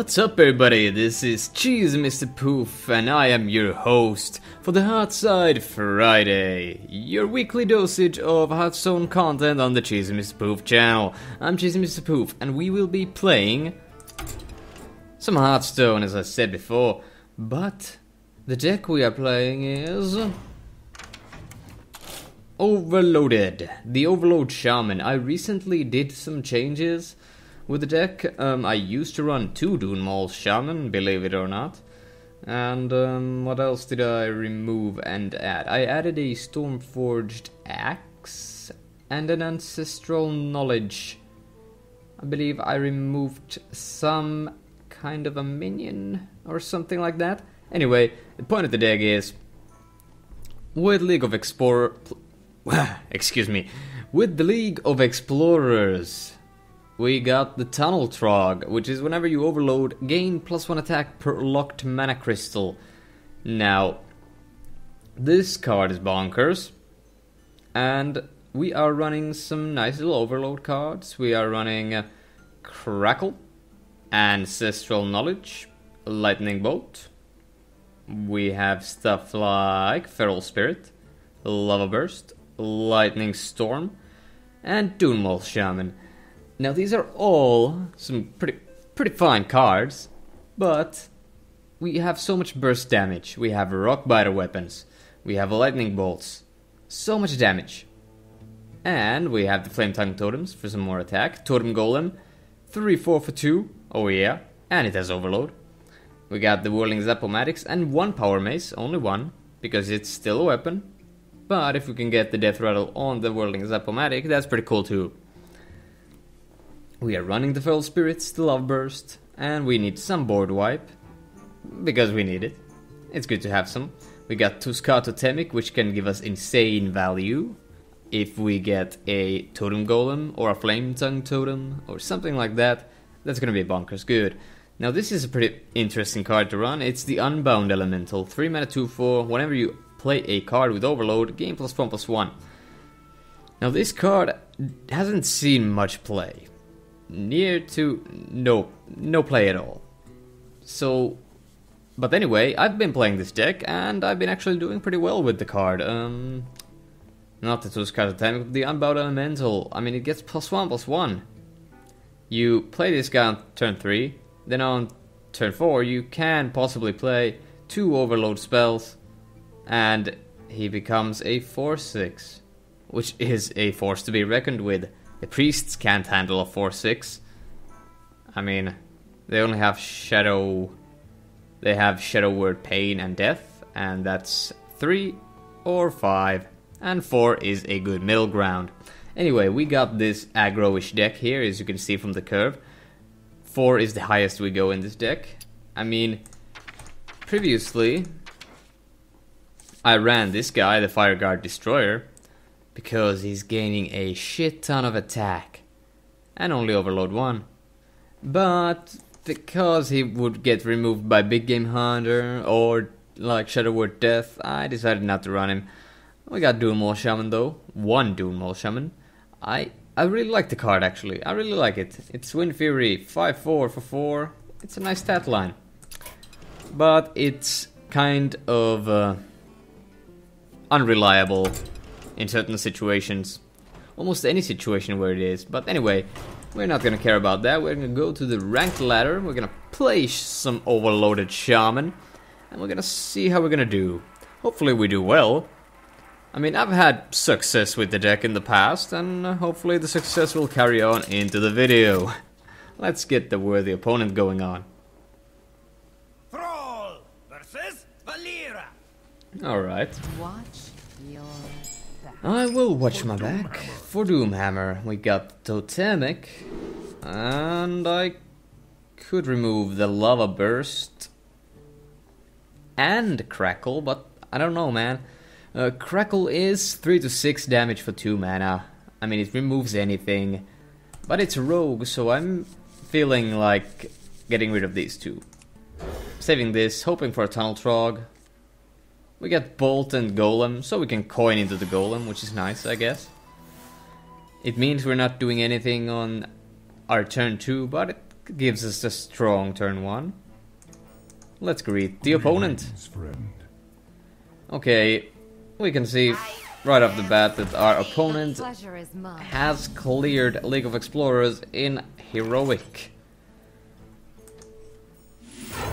What's up everybody, this is Cheese Mr. Poof and I am your host for the HearthSide Friday, your weekly dosage of HearthStone content on the Cheese Mr. Poof channel. I'm Cheese Mr. Poof and we will be playing some HearthStone as I said before, but the deck we are playing is Overloaded, the Overload Shaman. I recently did some changes with the deck. I used to run 2 Dunmall Shaman, believe it or not. And what else did I remove and add? I added a Stormforged Axe and an Ancestral Knowledge. I believe I removed some kind of a minion or something like that. Anyway, the point of the deck is, with League of with the League of Explorers, we got the Tunnel Trog, which is whenever you overload, gain +1 attack per locked mana crystal. Now, this card is bonkers, and we are running some nice little overload cards. We are running Crackle, Ancestral Knowledge, Lightning Bolt. We have stuff like Feral Spirit, Lava Burst, Lightning Storm, and Dunmall Shaman. Now these are all some pretty fine cards, but we have so much burst damage. We have Rockbiter weapons, we have lightning bolts, so much damage. And we have the Flame Tongue Totems for some more attack. Totem Golem, 3/4 for 2, oh yeah, and it has Overload. We got the Whirling Zap-O-Matics and 1 Power Mace, only 1, because it's still a weapon. But if we can get the Death Rattle on the Whirling Zap-O-Matic, that's pretty cool too. We are running the Feral Spirits, the Love Burst, and we need some board wipe, because we need it. It's good to have some. We got Tuskar Totemic, which can give us insane value if we get a Totem Golem or a Flame Tongue Totem or something like that. That's gonna be bonkers good. Now this is a pretty interesting card to run. It's the Unbound Elemental, 3 mana 2/4. Whenever you play a card with Overload, gain +1/+1. Now this card hasn't seen much play. Near to no play at all. So, but anyway, I've been playing this deck and I've been actually doing pretty well with the card. Not the Tuskar Totemic, but the Unbound Elemental. I mean, it gets +1/+1. You play this guy on turn 3, then on turn 4 you can possibly play 2 Overload spells, and he becomes a 4/6, which is a force to be reckoned with. The priests can't handle a 4/6. I mean, they only have Shadow. They have Shadow Word, Pain, and Death, and that's 3 or 5, and 4 is a good middle ground. Anyway, we got this aggro-ish deck here, as you can see from the curve. 4 is the highest we go in this deck. I mean, previously I ran this guy, the Fireguard Destroyer, because he's gaining a shit ton of attack and only Overload 1. But because he would get removed by Big Game Hunter or like Shadow Word Death, I decided not to run him. We got Dunmall Shaman though, 1 Dunmall Shaman. I really like the card actually, I really like it. It's Wind Fury, 5/4 for 4. It's a nice stat line. But it's kind of unreliable in certain situations. Almost any situation where it is. But anyway, we're not gonna care about that. We're gonna go to the ranked ladder. We're gonna play some Overloaded Shaman. And we're gonna see how we're gonna do. Hopefully we do well. I mean, I've had success with the deck in the past, and hopefully the success will carry on into the video. Let's get the worthy opponent going on. Thrall versus Valera. Alright. Watch your back. I will watch my back. For Doomhammer, we got Totemic, and I could remove the Lava Burst and Crackle, but I don't know, man. Crackle is 3 to 6 damage for 2 mana. I mean, it removes anything, but it's a rogue, so I'm feeling like getting rid of these 2. Saving this, hoping for a Tunnel Trog. We get Bolt and Golem, so we can coin into the Golem, which is nice, I guess. It means we're not doing anything on our turn 2, but it gives us a strong turn 1. Let's greet the opponent. Okay, we can see right off the bat that our opponent Pleasure is mine. has cleared League of Explorers in Heroic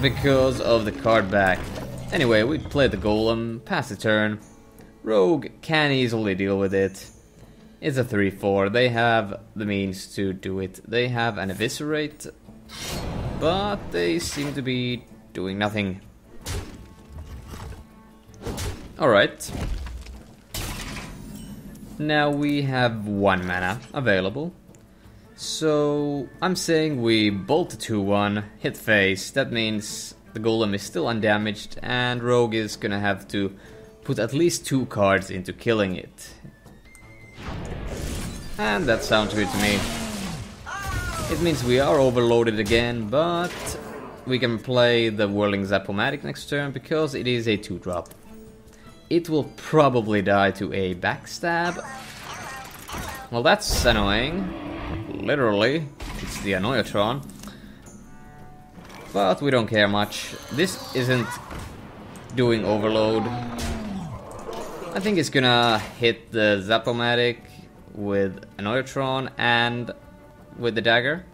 because of the card back. Anyway, we play the Golem, pass the turn. Rogue can easily deal with it. It's a 3-4. They have the means to do it. They have an Eviscerate, but they seem to be doing nothing. Alright. Now we have 1 mana available. So I'm saying we bolt a 2-1, hit face. That means the Golem is still undamaged and Rogue is gonna have to put at least 2 cards into killing it. And that sounds good to me. It means we are overloaded again, but we can play the Whirling Zap-O-Matic next turn because it is a 2-drop. It will probably die to a backstab. Well, that's annoying. Literally, it's the Annoyatron. But we don't care much. This isn't doing overload. I think it's gonna hit the Zap-O-Matic with Annoyatron and with the dagger.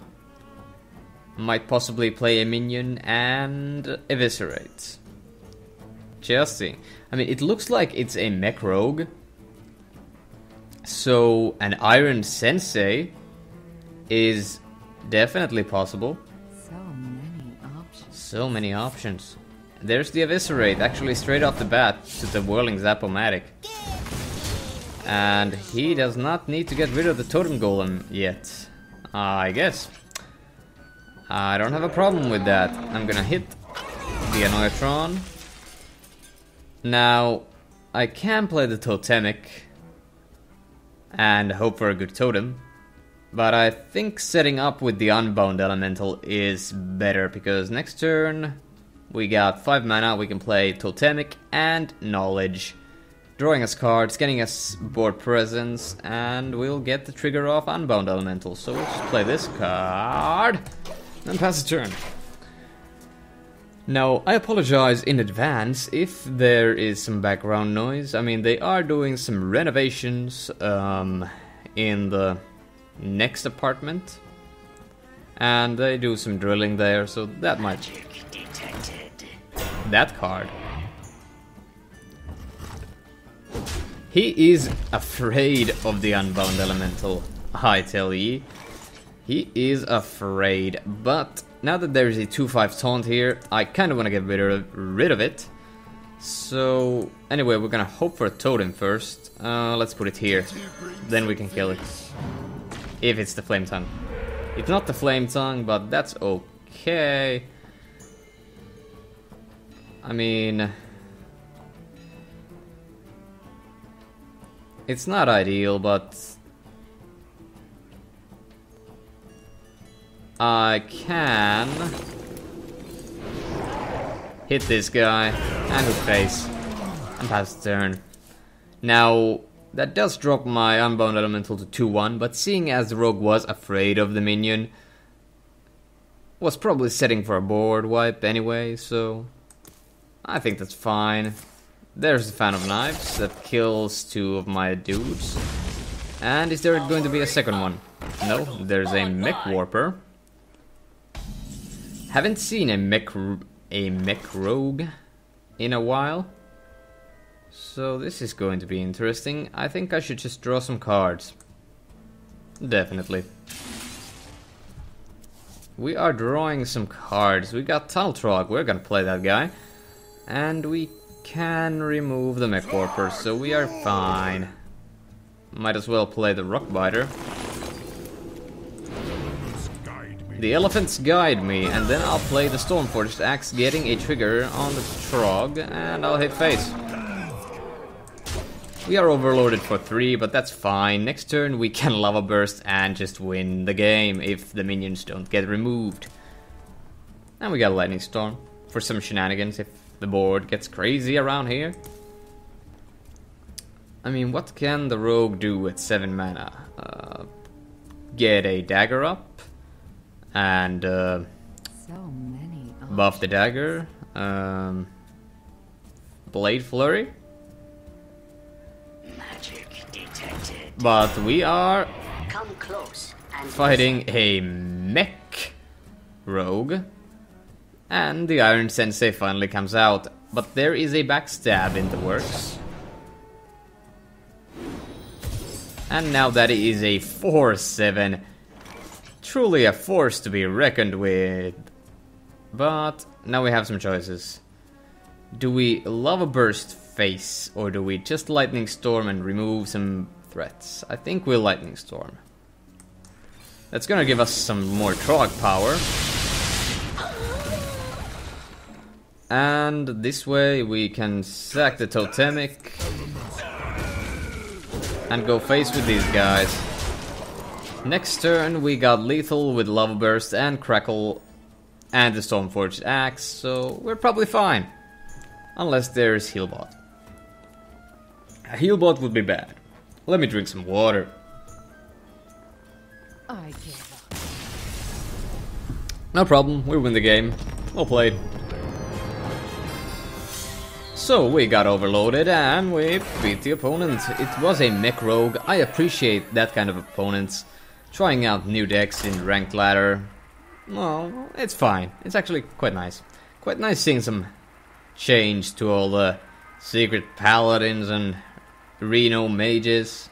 Might possibly play a minion and Eviscerate. Just see. I mean, it looks like it's a mech rogue. So an Iron Sensei is definitely possible. So many options. So many options. There's the Eviscerate, actually straight off the bat to the Whirling Zap-O-Matic. And he does not need to get rid of the Totem Golem yet, I guess. I don't have a problem with that. I'm gonna hit the Annoyatron. Now, I can play the Totemic and hope for a good totem, but I think setting up with the Unbound Elemental is better, because next turn we got 5 mana, we can play Totemic and Knowledge, drawing us cards, getting us board presence, and we'll get the trigger off Unbound Elemental. So we'll just play this card and pass the turn. Now, I apologize in advance if there is some background noise. I mean, they are doing some renovations in the next apartment, and they do some drilling there, so that might... That card. He is afraid of the Unbound Elemental, I tell ye. He is afraid, but now that there is a 2-5 taunt here, I kind of want to get rid of it. So, anyway, we're gonna hope for a totem first. Let's put it here, then we can kill it. If it's the Flame Tongue. It's not the Flame Tongue, but that's okay. I mean... It's not ideal, but... I can hit this guy and hook face and pass the turn. Now, that does drop my Unbound Elemental to 2-1, but seeing as the rogue was afraid of the minion, was probably setting for a board wipe anyway, so I think that's fine. There's the Fan of Knives that kills 2 of my dudes. And is there going to be a second one? No, there's a Mech Warper. Haven't seen a mech rogue in a while, so this is going to be interesting. I think I should just draw some cards. Definitely. We are drawing some cards. We got Taltrog, we're gonna play that guy. And we can remove the Mech Warper, so we are fine. Might as well play the Rockbiter. The elephants guide me, and then I'll play the Stormforged Axe, getting a trigger on the Trog, and I'll hit face. We are overloaded for 3, but that's fine. Next turn we can Lava Burst and just win the game if the minions don't get removed. And we got Lightning Storm for some shenanigans if the board gets crazy around here. I mean, what can the rogue do at 7 mana? Get a dagger up. and So many buff the dagger. Blade Flurry. Magic detected. But we are Come close and fighting a mech rogue. And the Iron Sensei finally comes out. But there is a backstab in the works. And now that is a 4-7. Truly a force to be reckoned with. But now we have some choices. Do we Lava Burst face, or do we just Lightning Storm and remove some threats? I think we'll Lightning Storm. That's gonna give us some more Trog power. And this way we can sack the Totemic and go face with these guys. Next turn we got Lethal with Lava Burst and Crackle and the Stormforged Axe, so we're probably fine. Unless there's Healbot. A Healbot would be bad. Let me drink some water. I give up. No problem, we win the game. Well played. So we got overloaded and we beat the opponent. It was a mech rogue. I appreciate that kind of opponents. Trying out new decks in ranked ladder. Well, it's fine. It's actually quite nice. Quite nice seeing some change to all the secret paladins and Reno mages.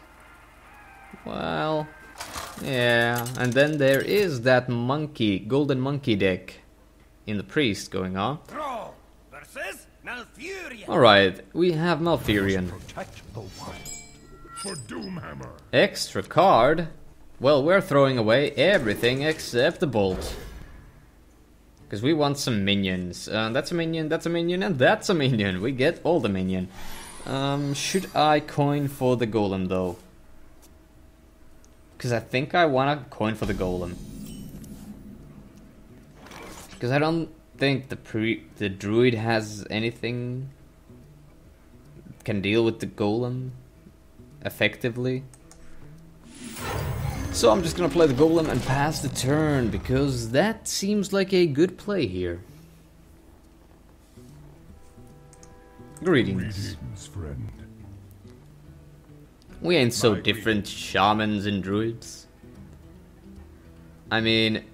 Well, yeah. And then there is that monkey, golden monkey deck in the priest going on. Thrall versus Malfurion. Alright, we have Malfurion. Protect the wild. For Doomhammer. Extra card? Well, we're throwing away everything except the bolt. Because we want some minions. That's a minion, that's a minion, and that's a minion. We get all the minion. Should I coin for the golem though? Because I think I want to coin for the golem. Because I don't think the druid has anything can deal with the golem effectively. So I'm just gonna play the golem and pass the turn, because that seems like a good play here. Greetings. Greetings, friend. We ain't so different, shamans and druids. I mean,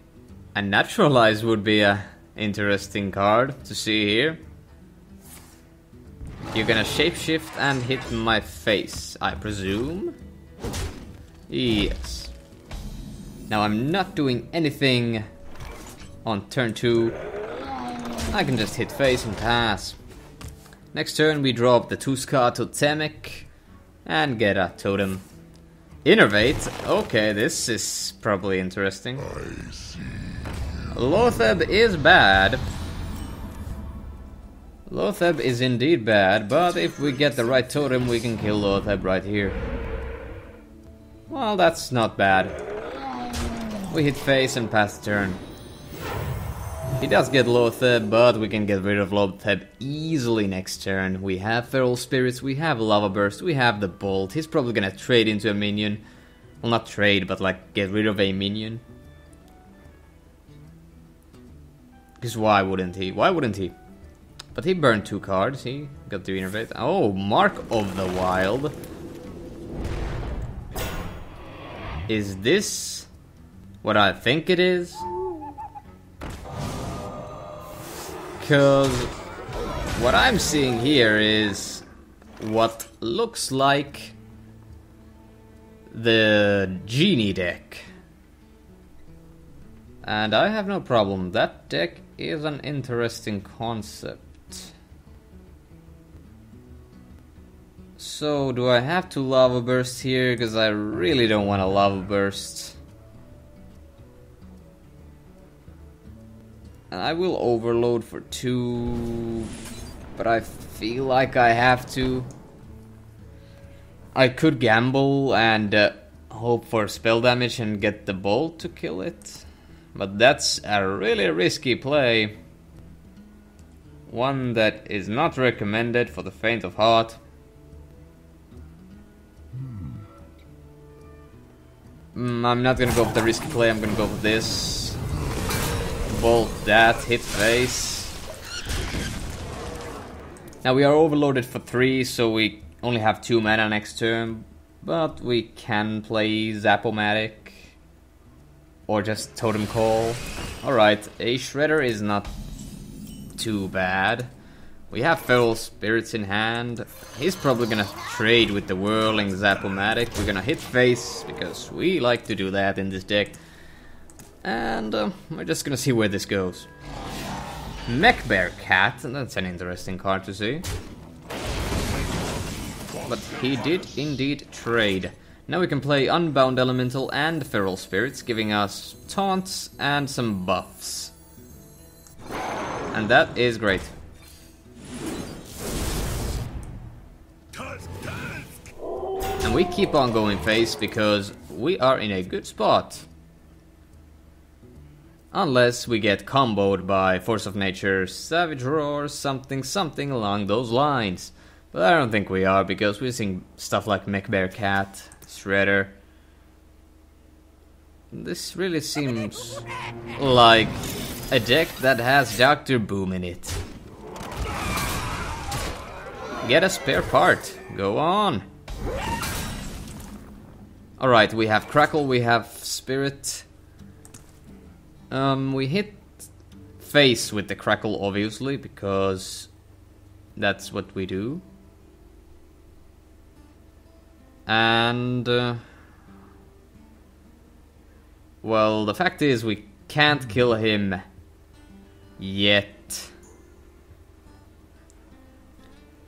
a naturalize would be a interesting card to see here. You're gonna shapeshift and hit my face, I presume? Yes. Now I'm not doing anything on turn 2. I can just hit face and pass. Next turn we drop the Tuska Totemic and get a totem. Innervate? Okay, this is probably interesting. Lotheb is bad. Lotheb is indeed bad, but if we get the right totem we can kill Lotheb right here. Well, that's not bad. We hit face and pass the turn. He does get Lotheb, but we can get rid of Lotheb easily next turn. We have Feral Spirits, we have Lava Burst, we have the Bolt. He's probably gonna trade into a minion. Well, not trade, but like get rid of a minion. Because why wouldn't he? Why wouldn't he? But he burned 2 cards, he got to innervate. Oh, Mark of the Wild. Is this what I think it is? Because what I'm seeing here is what looks like the Genie deck. And I have no problem. That deck is an interesting concept. So, do I have to Lava Burst here? Because I really don't want to Lava Burst. And I will overload for 2, but I feel like I have to. I could gamble and hope for spell damage and get the bolt to kill it. But that's a really risky play. One that is not recommended for the faint of heart. I'm not gonna go for the risky play, I'm gonna go for this. Bolt that, hit face. Now we are overloaded for 3, so we only have 2 mana next turn. But we can play Zap-O-Matic. Or just Totem Call. Alright, a Shredder is not too bad. We have Feral Spirits in hand. He's probably gonna trade with the Whirling Zap-O-Matic. We're gonna hit face, because we like to do that in this deck. And we're just gonna see where this goes. Mech Bear Cat, that's an interesting card to see. But he did indeed trade. Now we can play Unbound Elemental and Feral Spirits, giving us taunts and some buffs. And that is great. And we keep on going face because we are in a good spot. Unless we get comboed by Force of Nature, Savage Roar, something along those lines. But I don't think we are, because we're seeing stuff like Mech Bear Cat, Shredder. This really seems like a deck that has Dr. Boom in it. Get a spare part. Go on. Alright, we have Crackle, we have Spirit. We hit face with the Crackle, obviously, because that's what we do. And well, the fact is we can't kill him yet.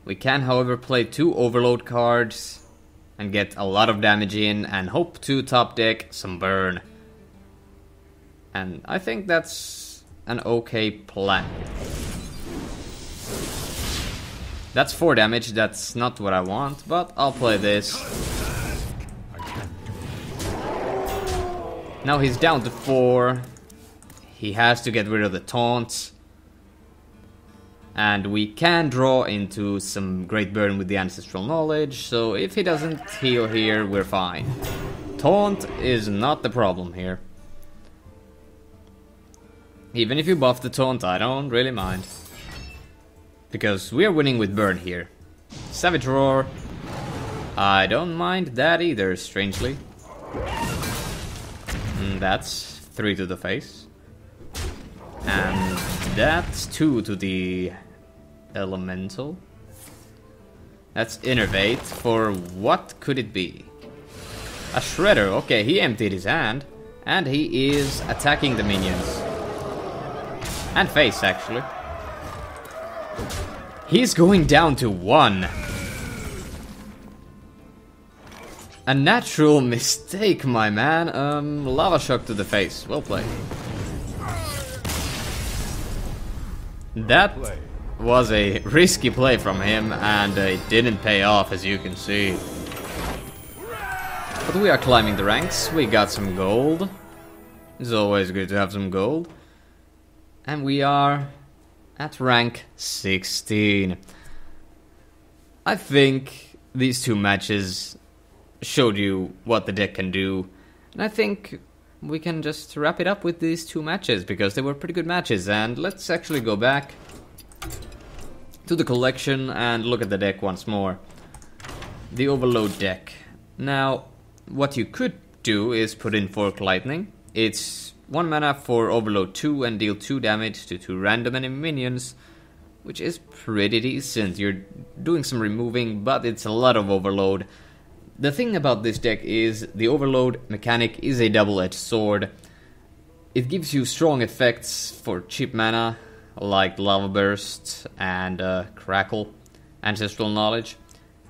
We can, however, play 2 Overload cards and get a lot of damage in and hope to top deck some burn. And I think that's an okay plan. That's 4 damage, that's not what I want, but I'll play this. Now he's down to 4. He has to get rid of the taunts. And we can draw into some great burn with the Ancestral Knowledge, so if he doesn't heal here, we're fine. Taunt is not the problem here. Even if you buff the taunt, I don't really mind. Because we're winning with burn here. Savage Roar, I don't mind that either, strangely. And that's 3 to the face. And that's 2 to the Elemental. That's Innervate for what could it be? A Shredder, okay, he emptied his hand. And he is attacking the minions. And face, actually. He's going down to 1. A natural mistake, my man. Lava Shock to the face. Well played. That was a risky play from him, and it didn't pay off, as you can see. But we are climbing the ranks. We got some gold. It's always good to have some gold. And we are at rank 16. I think these 2 matches showed you what the deck can do. And I think we can just wrap it up with these 2 matches, because they were pretty good matches. And let's actually go back to the collection and look at the deck once more. The Overload deck. Now, what you could do is put in Fork Lightning. It's 1 mana for Overload 2 and deal 2 damage to 2 random enemy minions, which is pretty decent. You're doing some removing, but it's a lot of Overload. The thing about this deck is the Overload mechanic is a double-edged sword. It gives you strong effects for cheap mana, like Lava Burst and Crackle, Ancestral Knowledge,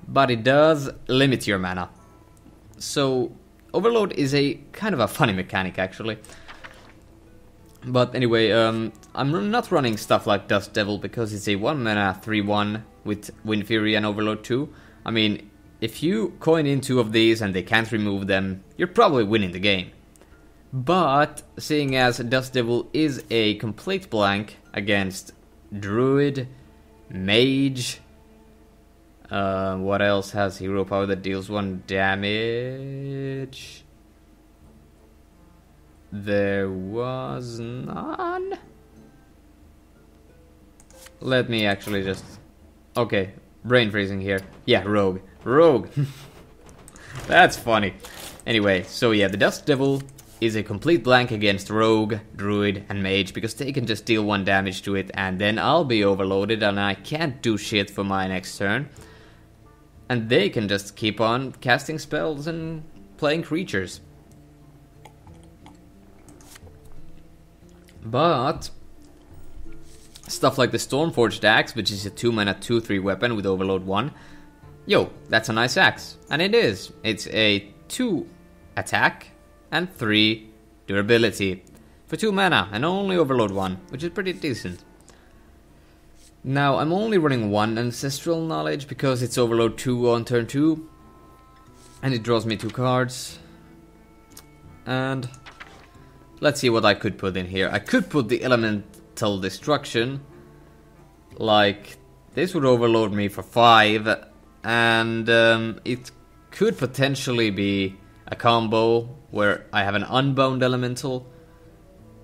but it does limit your mana. So Overload is a kind of a funny mechanic, actually. But anyway, I'm not running stuff like Dust Devil because it's a 1 mana 3/1 with Wind Fury and Overload 2. I mean, if you coin in 2 of these and they can't remove them, you're probably winning the game. But seeing as Dust Devil is a complete blank against Druid, Mage, what else has hero power that deals 1 damage? There was none. Let me actually just... Okay, brain freezing here. Yeah, rogue. Rogue! That's funny. Anyway, so yeah, the Dust Devil is a complete blank against Rogue, Druid, and Mage, because they can just deal 1 damage to it, and then I'll be overloaded, and I can't do shit for my next turn. And they can just keep on casting spells and playing creatures. But stuff like the Stormforged Axe, which is a 2-mana 2/3 weapon with overload 1. Yo, that's a nice axe. And it is. It's a 2 attack and 3 durability for 2 mana and only overload 1, which is pretty decent. Now, I'm only running 1 Ancestral Knowledge because it's overload 2 on turn 2. And it draws me 2 cards. And let's see what I could put in here. I could put the Elemental Destruction. Like, this would overload me for 5. And it could potentially be a combo where I have an Unbound Elemental.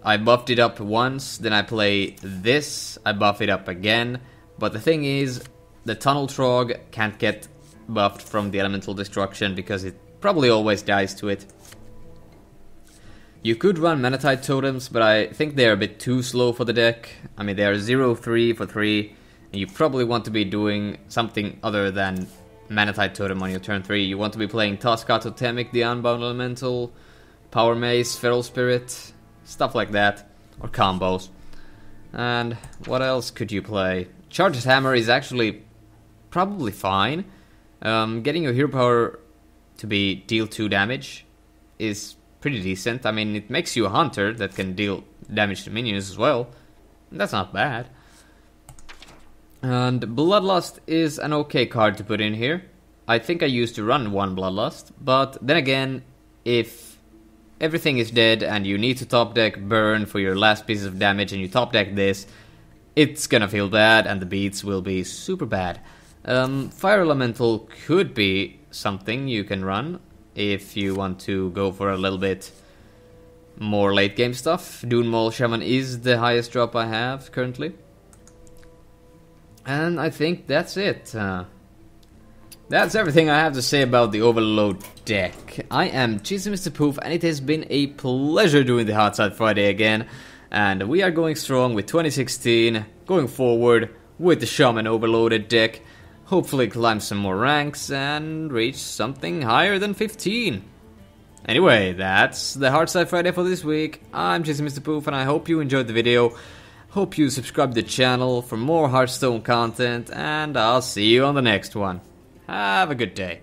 I buffed it up once, then I play this, I buff it up again. But the thing is, the Tunnel Trog can't get buffed from the Elemental Destruction because it probably always dies to it. You could run Manatite Totems, but I think they're a bit too slow for the deck. I mean, they are 0/3 for 3, and you probably want to be doing something other than Manatite Totem on your turn 3. You want to be playing Tuska Totemic, the Unbound Elemental, Power Mace, Feral Spirit, stuff like that, or combos. And what else could you play? Charge's Hammer is actually probably fine. Getting your hero power to be deal 2 damage is pretty decent. I mean, it makes you a hunter that can deal damage to minions as well. That's not bad. And Bloodlust is an okay card to put in here. I think I used to run 1 Bloodlust, but then again, if everything is dead and you need to top deck Burn for your last piece of damage and you top deck this, it's gonna feel bad and the beats will be super bad. Fire Elemental could be something you can run if you want to go for a little bit more late game stuff. Dune Maul Shaman is the highest drop I have currently. And I think that's it. That's everything I have to say about the Overload deck. I am Cheesy Mr. Poof, and it has been a pleasure doing the HearthSide Friday again. And we are going strong with 2016, going forward with the Shaman Overloaded deck. Hopefully climb some more ranks and reach something higher than 15. Anyway, that's the HearthSide Friday for this week. I'm Cheesy Mr. Poof, and I hope you enjoyed the video. Hope you subscribe to the channel for more Hearthstone content, and I'll see you on the next one. Have a good day.